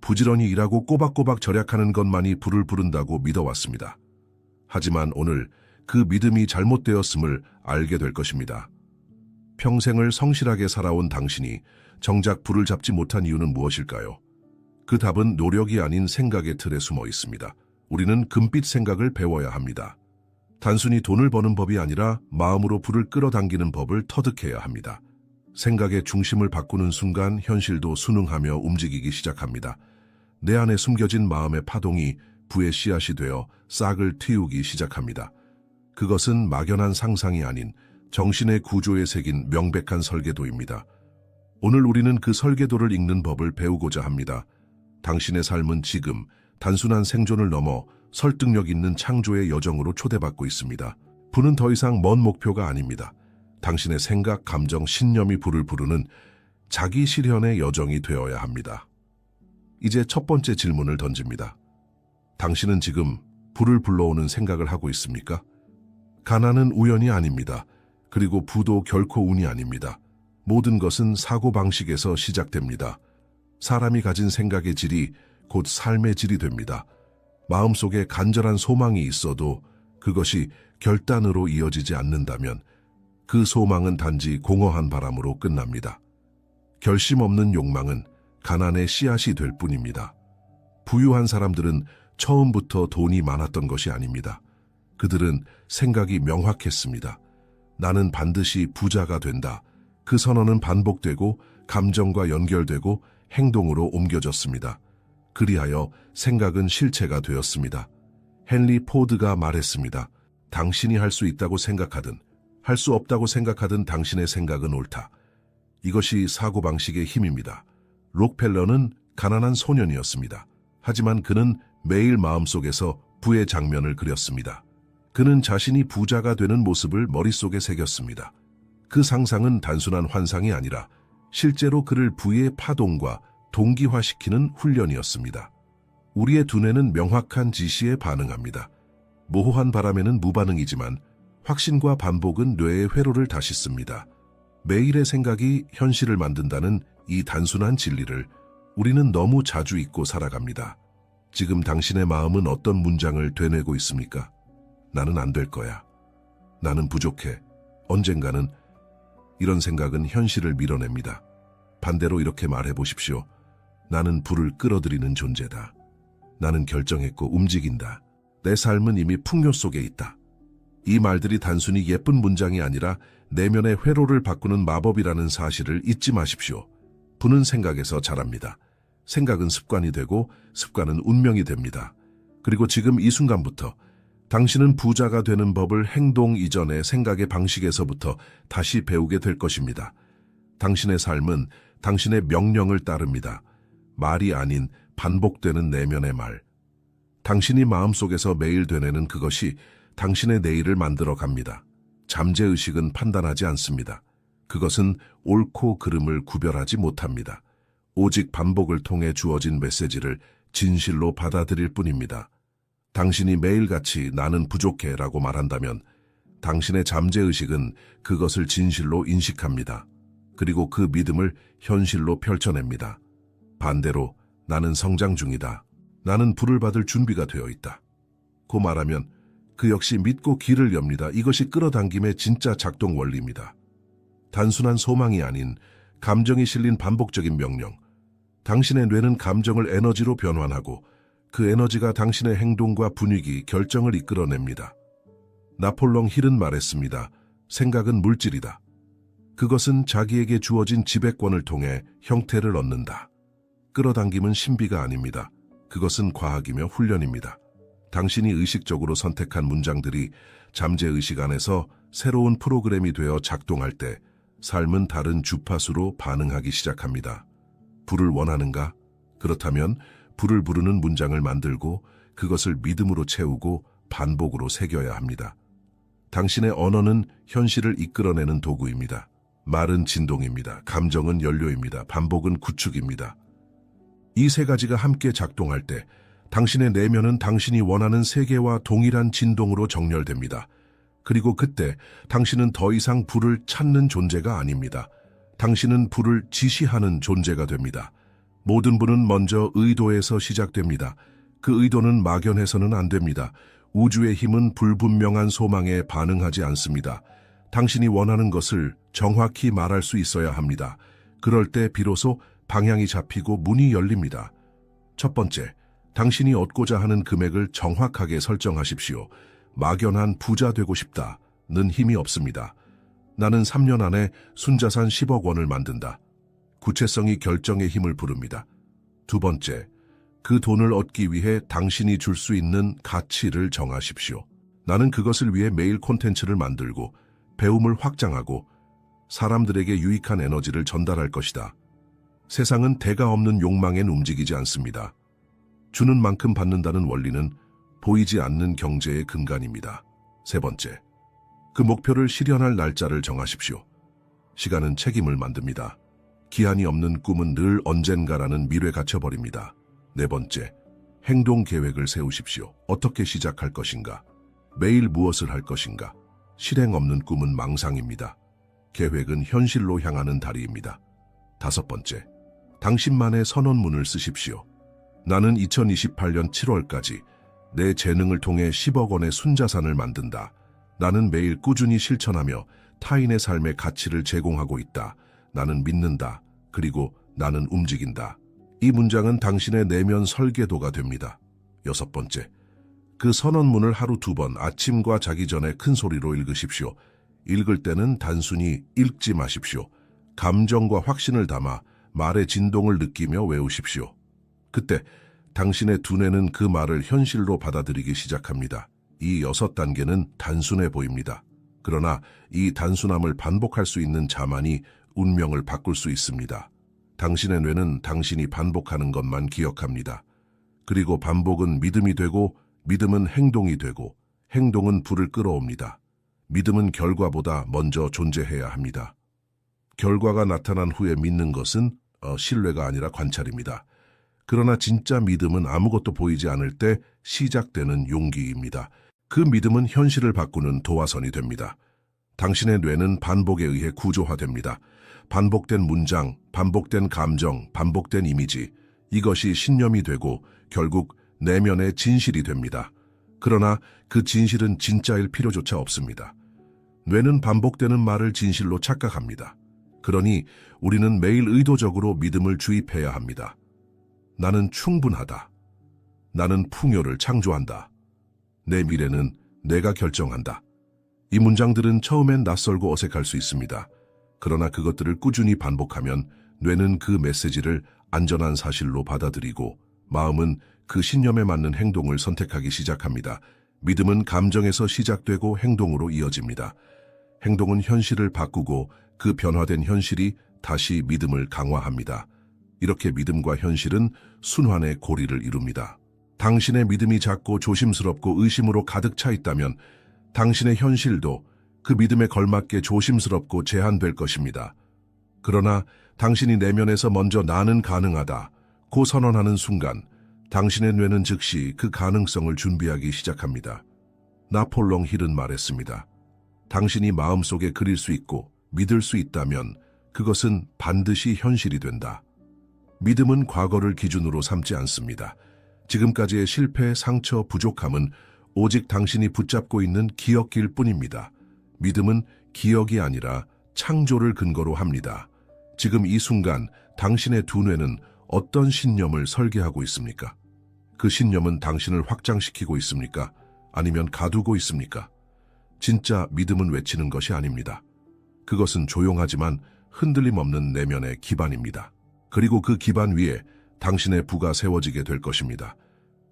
부지런히 일하고 꼬박꼬박 절약하는 것만이 불을 부른다고 믿어왔습니다. 하지만 오늘 그 믿음이 잘못되었음을 알게 될 것입니다. 평생을 성실하게 살아온 당신이 정작 불을 잡지 못한 이유는 무엇일까요? 그 답은 노력이 아닌 생각의 틀에 숨어 있습니다. 우리는 금빛 생각을 배워야 합니다. 단순히 돈을 버는 법이 아니라 마음으로 불을 끌어당기는 법을 터득해야 합니다. 생각의 중심을 바꾸는 순간 현실도 순응하며 움직이기 시작합니다. 내 안에 숨겨진 마음의 파동이 부의 씨앗이 되어 싹을 틔우기 시작합니다. 그것은 막연한 상상이 아닌 정신의 구조에 새긴 명백한 설계도입니다. 오늘 우리는 그 설계도를 읽는 법을 배우고자 합니다. 당신의 삶은 지금 단순한 생존을 넘어 설득력 있는 창조의 여정으로 초대받고 있습니다. 불은 더 이상 먼 목표가 아닙니다. 당신의 생각, 감정, 신념이 불을 부르는 자기 실현의 여정이 되어야 합니다. 이제 첫 번째 질문을 던집니다. 당신은 지금 불을 불러오는 생각을 하고 있습니까? 가난은 우연이 아닙니다. 그리고 부도 결코 운이 아닙니다. 모든 것은 사고방식에서 시작됩니다. 사람이 가진 생각의 질이 곧 삶의 질이 됩니다. 마음속에 간절한 소망이 있어도 그것이 결단으로 이어지지 않는다면 그 소망은 단지 공허한 바람으로 끝납니다. 결심 없는 욕망은 가난의 씨앗이 될 뿐입니다. 부유한 사람들은 처음부터 돈이 많았던 것이 아닙니다. 그들은 생각이 명확했습니다. 나는 반드시 부자가 된다. 그 선언은 반복되고 감정과 연결되고 행동으로 옮겨졌습니다. 그리하여 생각은 실체가 되었습니다. 헨리 포드가 말했습니다. 당신이 할 수 있다고 생각하든 할 수 없다고 생각하든 당신의 생각은 옳다. 이것이 사고방식의 힘입니다. 록펠러는 가난한 소년이었습니다. 하지만 그는 매일 마음속에서 부의 장면을 그렸습니다. 그는 자신이 부자가 되는 모습을 머릿속에 새겼습니다. 그 상상은 단순한 환상이 아니라 실제로 그를 부의 파동과 동기화시키는 훈련이었습니다. 우리의 두뇌는 명확한 지시에 반응합니다. 모호한 바람에는 무반응이지만 확신과 반복은 뇌의 회로를 다시 씁니다. 매일의 생각이 현실을 만든다는 이 단순한 진리를 우리는 너무 자주 잊고 살아갑니다. 지금 당신의 마음은 어떤 문장을 되뇌고 있습니까? 나는 안 될 거야. 나는 부족해. 언젠가는. 이런 생각은 현실을 밀어냅니다. 반대로 이렇게 말해보십시오. 나는 불을 끌어들이는 존재다. 나는 결정했고 움직인다. 내 삶은 이미 풍요 속에 있다. 이 말들이 단순히 예쁜 문장이 아니라 내면의 회로를 바꾸는 마법이라는 사실을 잊지 마십시오. 부는 생각에서 자랍니다. 생각은 습관이 되고 습관은 운명이 됩니다. 그리고 지금 이 순간부터 당신은 부자가 되는 법을 행동 이전의 생각의 방식에서부터 다시 배우게 될 것입니다. 당신의 삶은 당신의 명령을 따릅니다. 말이 아닌 반복되는 내면의 말. 당신이 마음속에서 매일 되뇌는 그것이 당신의 내일을 만들어 갑니다. 잠재의식은 판단하지 않습니다. 그것은 옳고 그름을 구별하지 못합니다. 오직 반복을 통해 주어진 메시지를 진실로 받아들일 뿐입니다. 당신이 매일같이 나는 부족해 라고 말한다면 당신의 잠재의식은 그것을 진실로 인식합니다. 그리고 그 믿음을 현실로 펼쳐냅니다. 반대로 나는 성장 중이다. 나는 불을 받을 준비가 되어 있다. 고 말하면 그 역시 믿고 길을 엽니다. 이것이 끌어당김의 진짜 작동 원리입니다. 단순한 소망이 아닌 감정이 실린 반복적인 명령. 당신의 뇌는 감정을 에너지로 변환하고 그 에너지가 당신의 행동과 분위기, 결정을 이끌어냅니다. 나폴롱 힐은 말했습니다. 생각은 물질이다. 그것은 자기에게 주어진 지배권을 통해 형태를 얻는다. 끌어당김은 신비가 아닙니다. 그것은 과학이며 훈련입니다. 당신이 의식적으로 선택한 문장들이 잠재의식 안에서 새로운 프로그램이 되어 작동할 때 삶은 다른 주파수로 반응하기 시작합니다. 불을 원하는가? 그렇다면 불을 부르는 문장을 만들고 그것을 믿음으로 채우고 반복으로 새겨야 합니다. 당신의 언어는 현실을 이끌어내는 도구입니다. 말은 진동입니다. 감정은 연료입니다. 반복은 구축입니다. 이 세 가지가 함께 작동할 때 당신의 내면은 당신이 원하는 세계와 동일한 진동으로 정렬됩니다. 그리고 그때 당신은 더 이상 불을 찾는 존재가 아닙니다. 당신은 불을 지시하는 존재가 됩니다. 모든 분은 먼저 의도에서 시작됩니다. 그 의도는 막연해서는 안 됩니다. 우주의 힘은 불분명한 소망에 반응하지 않습니다. 당신이 원하는 것을 정확히 말할 수 있어야 합니다. 그럴 때 비로소 방향이 잡히고 문이 열립니다. 첫 번째, 당신이 얻고자 하는 금액을 정확하게 설정하십시오. 막연한 부자 되고 싶다는 힘이 없습니다. 나는 3년 안에 순자산 10억 원을 만든다. 구체성이 결정의 힘을 부릅니다. 두 번째, 그 돈을 얻기 위해 당신이 줄 수 있는 가치를 정하십시오. 나는 그것을 위해 매일 콘텐츠를 만들고 배움을 확장하고 사람들에게 유익한 에너지를 전달할 것이다. 세상은 대가 없는 욕망엔 움직이지 않습니다. 주는 만큼 받는다는 원리는 보이지 않는 경제의 근간입니다. 세 번째, 그 목표를 실현할 날짜를 정하십시오. 시간은 책임을 만듭니다. 기한이 없는 꿈은 늘 언젠가라는 미래에 갇혀버립니다. 네 번째, 행동 계획을 세우십시오. 어떻게 시작할 것인가? 매일 무엇을 할 것인가? 실행 없는 꿈은 망상입니다. 계획은 현실로 향하는 다리입니다. 다섯 번째, 당신만의 선언문을 쓰십시오. 나는 2028년 7월까지 내 재능을 통해 10억 원의 순자산을 만든다. 나는 매일 꾸준히 실천하며 타인의 삶의 가치를 제공하고 있다. 나는 믿는다. 그리고 나는 움직인다. 이 문장은 당신의 내면 설계도가 됩니다. 여섯 번째, 그 선언문을 하루 2번 아침과 자기 전에 큰 소리로 읽으십시오. 읽을 때는 단순히 읽지 마십시오. 감정과 확신을 담아 말의 진동을 느끼며 외우십시오. 그때 당신의 두뇌는 그 말을 현실로 받아들이기 시작합니다. 이 6단계는 단순해 보입니다. 그러나 이 단순함을 반복할 수 있는 자만이 운명을 바꿀 수 있습니다. 당신의 뇌는 당신이 반복하는 것만 기억합니다. 그리고 반복은 믿음이 되고 믿음은 행동이 되고 행동은 불을 끌어옵니다. 믿음은 결과보다 먼저 존재해야 합니다. 결과가 나타난 후에 믿는 것은 신뢰가 아니라 관찰입니다. 그러나 진짜 믿음은 아무것도 보이지 않을 때 시작되는 용기입니다. 그 믿음은 현실을 바꾸는 도화선이 됩니다. 당신의 뇌는 반복에 의해 구조화됩니다. 반복된 문장, 반복된 감정, 반복된 이미지, 이것이 신념이 되고 결국 내면의 진실이 됩니다. 그러나 그 진실은 진짜일 필요조차 없습니다. 뇌는 반복되는 말을 진실로 착각합니다. 그러니 우리는 매일 의도적으로 믿음을 주입해야 합니다. 나는 충분하다. 나는 풍요를 창조한다. 내 미래는 내가 결정한다. 이 문장들은 처음엔 낯설고 어색할 수 있습니다. 그러나 그것들을 꾸준히 반복하면 뇌는 그 메시지를 안전한 사실로 받아들이고 마음은 그 신념에 맞는 행동을 선택하기 시작합니다. 믿음은 감정에서 시작되고 행동으로 이어집니다. 행동은 현실을 바꾸고 그 변화된 현실이 다시 믿음을 강화합니다. 이렇게 믿음과 현실은 순환의 고리를 이룹니다. 당신의 믿음이 작고 조심스럽고 의심으로 가득 차 있다면 당신의 현실도 그 믿음에 걸맞게 조심스럽고 제한될 것입니다. 그러나 당신이 내면에서 먼저 나는 가능하다 고 선언하는 순간 당신의 뇌는 즉시 그 가능성을 준비하기 시작합니다. 나폴레옹 힐은 말했습니다. 당신이 마음속에 그릴 수 있고 믿을 수 있다면 그것은 반드시 현실이 된다. 믿음은 과거를 기준으로 삼지 않습니다. 지금까지의 실패, 상처, 부족함은 오직 당신이 붙잡고 있는 기억일 뿐입니다. 믿음은 기억이 아니라 창조를 근거로 합니다. 지금 이 순간 당신의 두뇌는 어떤 신념을 설계하고 있습니까? 그 신념은 당신을 확장시키고 있습니까? 아니면 가두고 있습니까? 진짜 믿음은 외치는 것이 아닙니다. 그것은 조용하지만 흔들림 없는 내면의 기반입니다. 그리고 그 기반 위에 당신의 부가 세워지게 될 것입니다.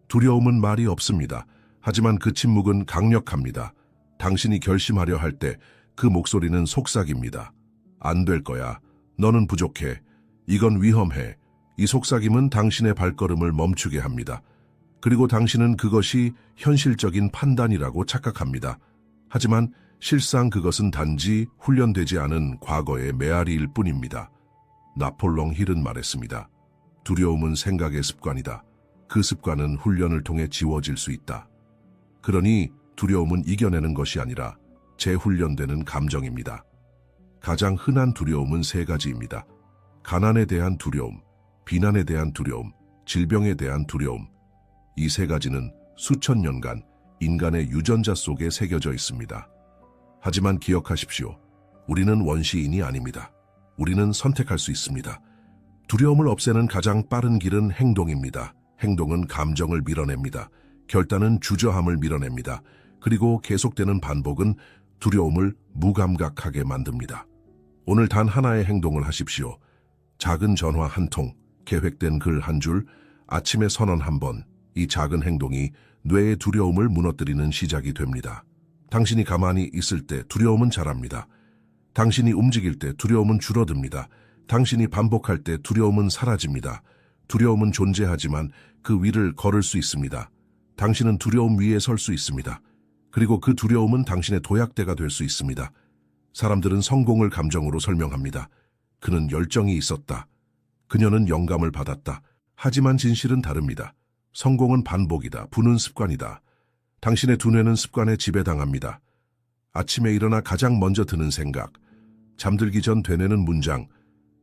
두려움은 말이 없습니다. 하지만 그 침묵은 강력합니다. 당신이 결심하려 할 때 그 목소리는 속삭입니다. 안 될 거야. 너는 부족해. 이건 위험해. 이 속삭임은 당신의 발걸음을 멈추게 합니다. 그리고 당신은 그것이 현실적인 판단이라고 착각합니다. 하지만 실상 그것은 단지 훈련되지 않은 과거의 메아리일 뿐입니다. 나폴레옹 힐은 말했습니다. 두려움은 생각의 습관이다. 그 습관은 훈련을 통해 지워질 수 있다. 그러니 두려움은 이겨내는 것이 아니라 재훈련되는 감정입니다. 가장 흔한 두려움은 3가지입니다. 가난에 대한 두려움, 비난에 대한 두려움, 질병에 대한 두려움. 이 세 가지는 수천 년간 인간의 유전자 속에 새겨져 있습니다. 하지만 기억하십시오. 우리는 원시인이 아닙니다. 우리는 선택할 수 있습니다. 두려움을 없애는 가장 빠른 길은 행동입니다. 행동은 감정을 밀어냅니다. 결단은 주저함을 밀어냅니다. 그리고 계속되는 반복은 두려움을 무감각하게 만듭니다. 오늘 단 하나의 행동을 하십시오. 작은 전화 한 통, 계획된 글 한 줄, 아침에 선언 한 번. 이 작은 행동이 뇌의 두려움을 무너뜨리는 시작이 됩니다. 당신이 가만히 있을 때 두려움은 자랍니다. 당신이 움직일 때 두려움은 줄어듭니다. 당신이 반복할 때 두려움은 사라집니다. 두려움은 존재하지만 그 위를 걸을 수 있습니다. 당신은 두려움 위에 설 수 있습니다. 그리고 그 두려움은 당신의 도약대가 될 수 있습니다. 사람들은 성공을 감정으로 설명합니다. 그는 열정이 있었다. 그녀는 영감을 받았다. 하지만 진실은 다릅니다. 성공은 반복이다. 부는 습관이다. 당신의 두뇌는 습관에 지배당합니다. 아침에 일어나 가장 먼저 드는 생각, 잠들기 전 되뇌는 문장,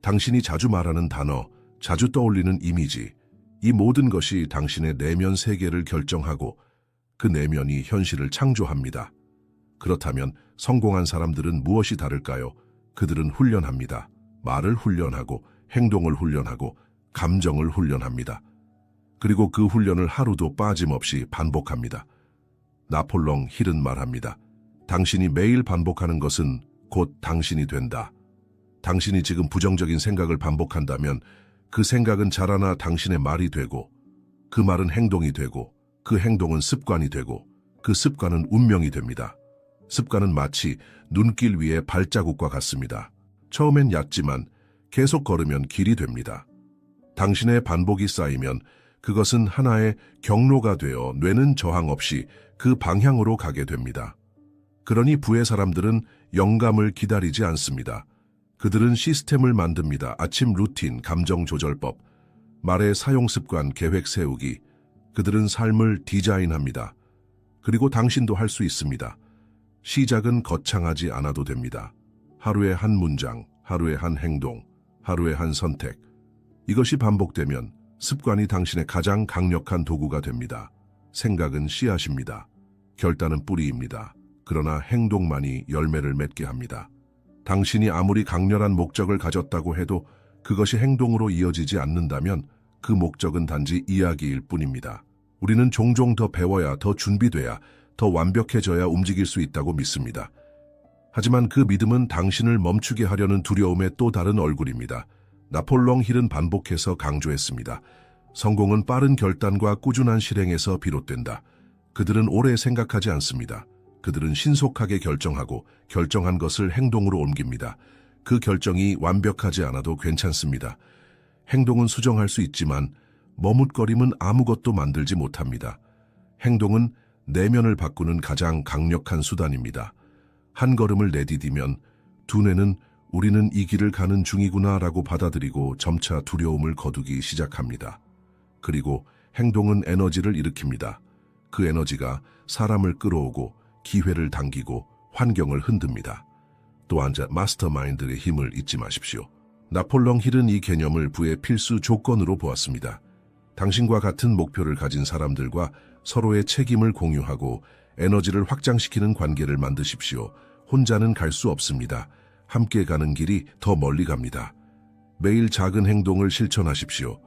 당신이 자주 말하는 단어, 자주 떠올리는 이미지, 이 모든 것이 당신의 내면 세계를 결정하고 그 내면이 현실을 창조합니다. 그렇다면 성공한 사람들은 무엇이 다를까요? 그들은 훈련합니다. 말을 훈련하고 행동을 훈련하고 감정을 훈련합니다. 그리고 그 훈련을 하루도 빠짐없이 반복합니다. 나폴롱 힐은 말합니다. 당신이 매일 반복하는 것은 곧 당신이 된다. 당신이 지금 부정적인 생각을 반복한다면 그 생각은 자라나 당신의 말이 되고 그 말은 행동이 되고 그 행동은 습관이 되고 그 습관은 운명이 됩니다. 습관은 마치 눈길 위의 발자국과 같습니다. 처음엔 얕지만 계속 걸으면 길이 됩니다. 당신의 반복이 쌓이면 그것은 하나의 경로가 되어 뇌는 저항 없이 그 방향으로 가게 됩니다. 그러니 부의 사람들은 영감을 기다리지 않습니다. 그들은 시스템을 만듭니다. 아침 루틴, 감정 조절법, 말의 사용 습관, 계획 세우기. 그들은 삶을 디자인합니다. 그리고 당신도 할 수 있습니다. 시작은 거창하지 않아도 됩니다. 하루에 한 문장, 하루에 한 행동, 하루에 한 선택. 이것이 반복되면 습관이 당신의 가장 강력한 도구가 됩니다. 생각은 씨앗입니다. 결단은 뿌리입니다. 그러나 행동만이 열매를 맺게 합니다. 당신이 아무리 강렬한 목적을 가졌다고 해도 그것이 행동으로 이어지지 않는다면 그 목적은 단지 이야기일 뿐입니다. 우리는 종종 더 배워야, 더 준비돼야, 더 완벽해져야 움직일 수 있다고 믿습니다. 하지만 그 믿음은 당신을 멈추게 하려는 두려움의 또 다른 얼굴입니다. 나폴롱 힐은 반복해서 강조했습니다. 성공은 빠른 결단과 꾸준한 실행에서 비롯된다. 그들은 오래 생각하지 않습니다. 그들은 신속하게 결정하고 결정한 것을 행동으로 옮깁니다. 그 결정이 완벽하지 않아도 괜찮습니다. 행동은 수정할 수 있지만 머뭇거림은 아무것도 만들지 못합니다. 행동은 내면을 바꾸는 가장 강력한 수단입니다. 한 걸음을 내디디면 두뇌는 우리는 이 길을 가는 중이구나라고 받아들이고 점차 두려움을 거두기 시작합니다. 그리고 행동은 에너지를 일으킵니다. 그 에너지가 사람을 끌어오고 기회를 당기고 환경을 흔듭니다. 또한 마스터마인드의 힘을 잊지 마십시오. 나폴롱 힐은 이 개념을 부의 필수 조건으로 보았습니다. 당신과 같은 목표를 가진 사람들과 서로의 책임을 공유하고 에너지를 확장시키는 관계를 만드십시오. 혼자는 갈 수 없습니다. 함께 가는 길이 더 멀리 갑니다. 매일 작은 행동을 실천하십시오.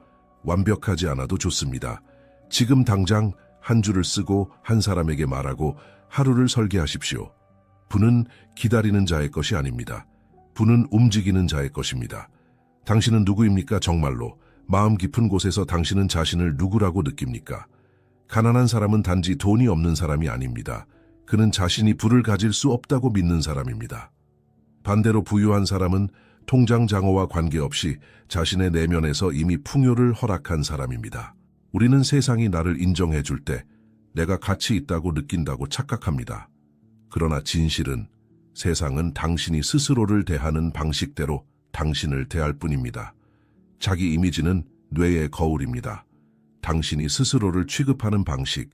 완벽하지 않아도 좋습니다. 지금 당장 한 줄을 쓰고 한 사람에게 말하고 하루를 설계하십시오. 부는 기다리는 자의 것이 아닙니다. 부는 움직이는 자의 것입니다. 당신은 누구입니까? 정말로 마음 깊은 곳에서 당신은 자신을 누구라고 느낍니까? 가난한 사람은 단지 돈이 없는 사람이 아닙니다. 그는 자신이 부를 가질 수 없다고 믿는 사람입니다. 반대로 부유한 사람은 통장 장어와 관계없이 자신의 내면에서 이미 풍요를 허락한 사람입니다. 우리는 세상이 나를 인정해 줄 때 내가 가치 있다고 느낀다고 착각합니다. 그러나 진실은 세상은 당신이 스스로를 대하는 방식대로 당신을 대할 뿐입니다. 자기 이미지는 뇌의 거울입니다. 당신이 스스로를 취급하는 방식,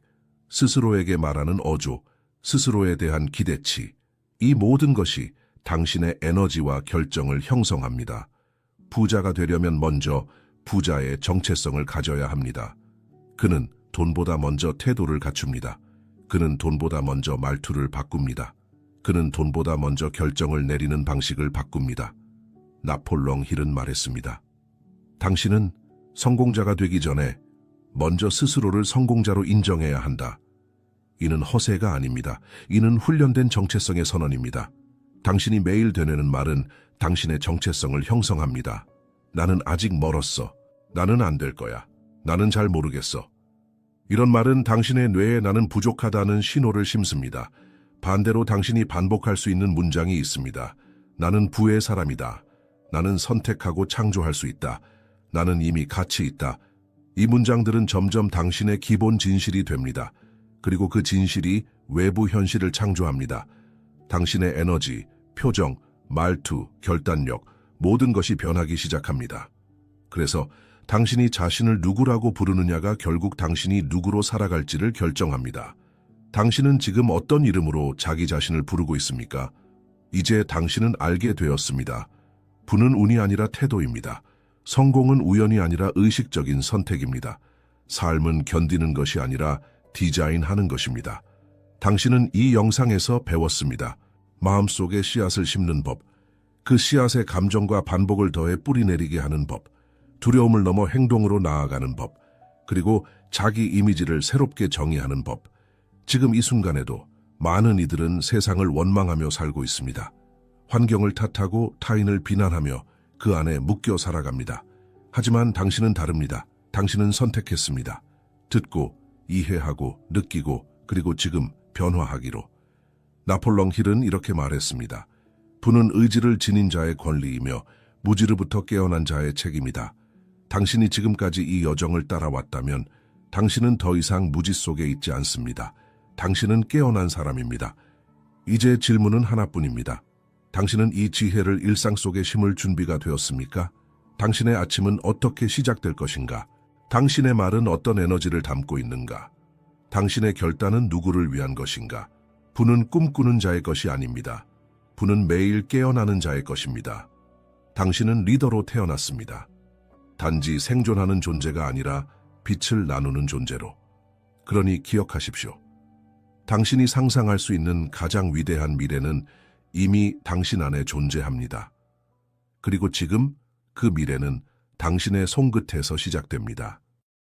스스로에게 말하는 어조, 스스로에 대한 기대치, 이 모든 것이 당신의 에너지와 결정을 형성합니다. 부자가 되려면 먼저 부자의 정체성을 가져야 합니다. 그는 돈보다 먼저 태도를 갖춥니다. 그는 돈보다 먼저 말투를 바꿉니다. 그는 돈보다 먼저 결정을 내리는 방식을 바꿉니다. 나폴롱 힐은 말했습니다. 당신은 성공자가 되기 전에 먼저 스스로를 성공자로 인정해야 한다. 이는 허세가 아닙니다. 이는 훈련된 정체성의 선언입니다. 당신이 매일 되뇌는 말은 당신의 정체성을 형성합니다. 나는 아직 멀었어. 나는 안 될 거야. 나는 잘 모르겠어. 이런 말은 당신의 뇌에 나는 부족하다는 신호를 심습니다. 반대로 당신이 반복할 수 있는 문장이 있습니다. 나는 부의 사람이다. 나는 선택하고 창조할 수 있다. 나는 이미 가치 있다. 이 문장들은 점점 당신의 기본 진실이 됩니다. 그리고 그 진실이 외부 현실을 창조합니다. 당신의 에너지, 표정, 말투, 결단력, 모든 것이 변하기 시작합니다. 그래서 당신이 자신을 누구라고 부르느냐가 결국 당신이 누구로 살아갈지를 결정합니다. 당신은 지금 어떤 이름으로 자기 자신을 부르고 있습니까? 이제 당신은 알게 되었습니다. 부는 운이 아니라 태도입니다. 성공은 우연이 아니라 의식적인 선택입니다. 삶은 견디는 것이 아니라 디자인하는 것입니다. 당신은 이 영상에서 배웠습니다. 마음속에 씨앗을 심는 법, 그 씨앗의 감정과 반복을 더해 뿌리 내리게 하는 법, 두려움을 넘어 행동으로 나아가는 법, 그리고 자기 이미지를 새롭게 정의하는 법. 지금 이 순간에도 많은 이들은 세상을 원망하며 살고 있습니다. 환경을 탓하고 타인을 비난하며 그 안에 묶여 살아갑니다. 하지만 당신은 다릅니다. 당신은 선택했습니다. 듣고, 이해하고, 느끼고, 그리고 지금 변화하기로. 나폴롱 힐은 이렇게 말했습니다. 부는 의지를 지닌 자의 권리이며 무지로부터 깨어난 자의 책임이다. 당신이 지금까지 이 여정을 따라왔다면 당신은 더 이상 무지 속에 있지 않습니다. 당신은 깨어난 사람입니다. 이제 질문은 하나뿐입니다. 당신은 이 지혜를 일상 속에 심을 준비가 되었습니까? 당신의 아침은 어떻게 시작될 것인가? 당신의 말은 어떤 에너지를 담고 있는가? 당신의 결단은 누구를 위한 것인가? 부는 꿈꾸는 자의 것이 아닙니다. 부는 매일 깨어나는 자의 것입니다. 당신은 리더로 태어났습니다. 단지 생존하는 존재가 아니라 빛을 나누는 존재로. 그러니 기억하십시오. 당신이 상상할 수 있는 가장 위대한 미래는 이미 당신 안에 존재합니다. 그리고 지금 그 미래는 당신의 손끝에서 시작됩니다.